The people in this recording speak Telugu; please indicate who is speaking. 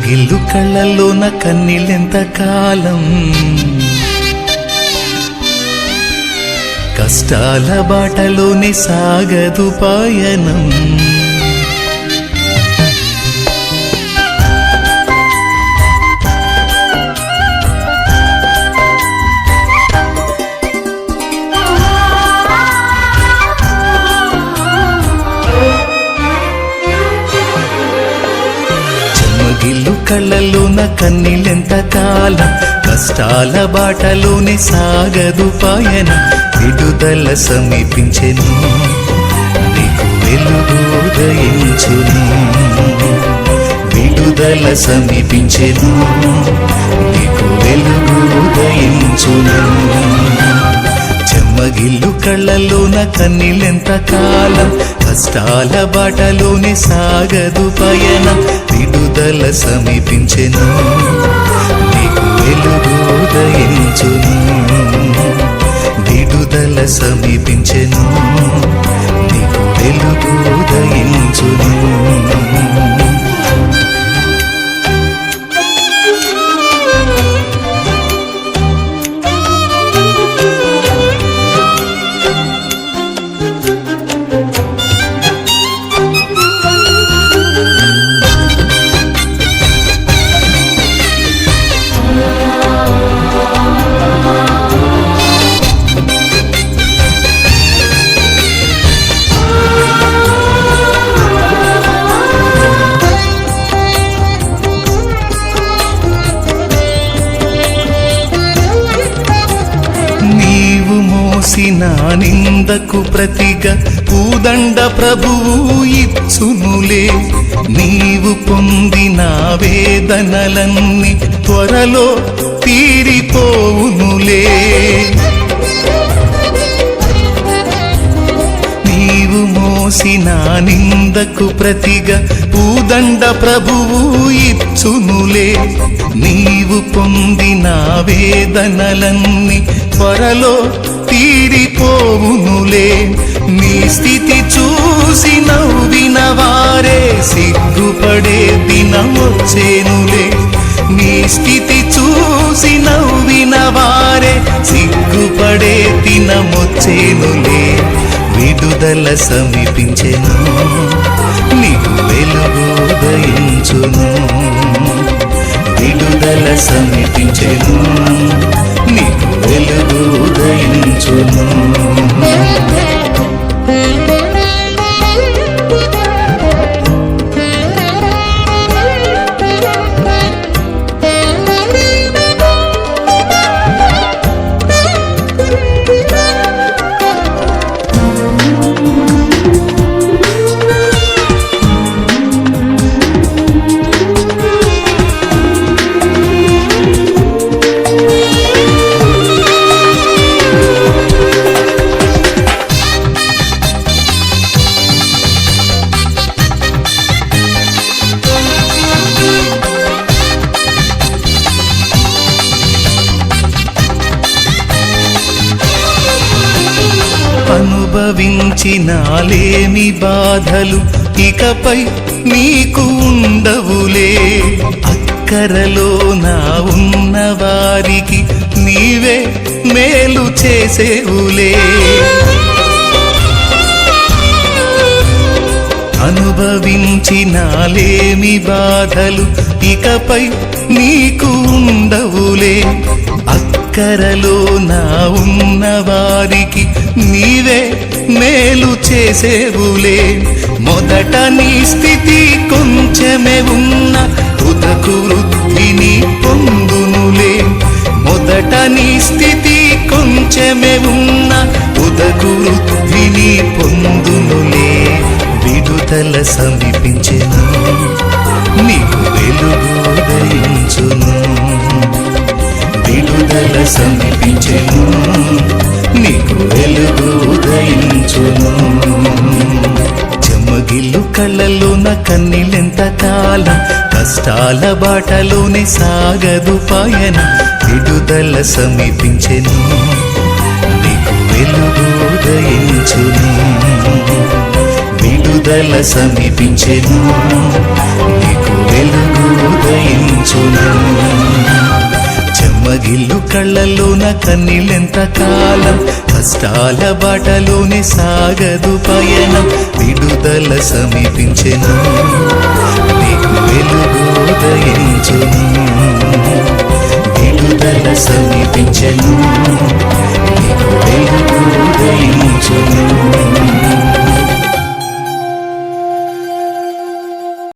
Speaker 1: చెమ్మగిల్లు కళ్ళల్లోన కన్నీళ్ళెంత కాలం, కష్టాల బాటలోనే సాగదు పయనం. చెమ్మగిల్లు కళ్ళల్లోన కన్నీళ్ళెంత కాలం, కష్టాల బాటలోనే సాగదు పయనం. విడుదల సమీపించెను, నీకు వెలుగు ఉదయించును. విడుదల సమీపించెను, నీకు వెలుగు ఉదయించును. చెమ్మగిల్లు కళ్ళల్లోన కన్నీళ్ళెంత కాలం, కష్టాల బాటలోనే సాగదు పయనం. విడుదల సమీపించెను, నీకు వెలుగు ఉదయించును. విడుదల సమీపించెను, నీకు వెలుగు ఉదయించును. నా నిందకు ప్రతిగా పూదండ ప్రభువు ఇచ్చునులే. నీవు పొందిన వేదనలన్నీ త్వరలో తీరిపోవునులే. నీవు మోసిన నిందకు ప్రతిగా పూదండ ప్రభువు ఇచ్చునులే. నీవు పొందిన వేదనలన్నీ త్వరలో తీరిపోవునులే. నీ స్థితి చూసి నవ్విన వారే సిగ్గుపడే దినం వచ్చేనులే. నీ స్థితి చూసి నవ్విన వారే సిగ్గుపడే దినం వచ్చేనులే. విడుదల సమీపించెను, నీకు వెలుగు ఉదయించును. విడుదల సమీపించెను, నీకు వెలుగు ఉదయించును. అనుభవించినాలేమి బాధలు ఇకపై నీకు ఉండవులే. అక్కరలో నా ఉన్న వారికి నీవే మేలు చేసేవులే. అనుభవించినాలేమి బాధలు ఇకపై నీకు ఉండవులే. అక్కరలో నా ఉన్న వారికి నీవే మేలు చేసేవులే. మొదట నీ స్థితి కొంచెమే ఉన్న తుదకు వృద్ధిని పొందునులే. మొదట నీ స్థితి కొంచెమే ఉన్న తుదకు వృద్ధిని పొందునులే. విడుదల సమీపించెను, నీకు వెలుగు ఉదయించును. విడుదల సమీపించెను, నీకు వెలుగు ఉదయించును. చెమ్మగిల్లు కళ్ళల్లోన కన్నీళ్ళెంత కాలం, కష్టాల బాటలోనే సాగదు పయనం. విడుదల సమీపించెను, నీకు వెలుగు ఉదయించును. విడుదల సమీపించెను, నీకు వెలుగు ఉదయించును. చెమ్మగిల్లు కళ్ళలోన కన్నీళ్ళెంత కాలం, కష్టాల బాటలోనే సాగదు పయనం. విడుదల సమీపించెను, నీకు వెలుగు ఉదయించును. విడుదల సమీపించెను,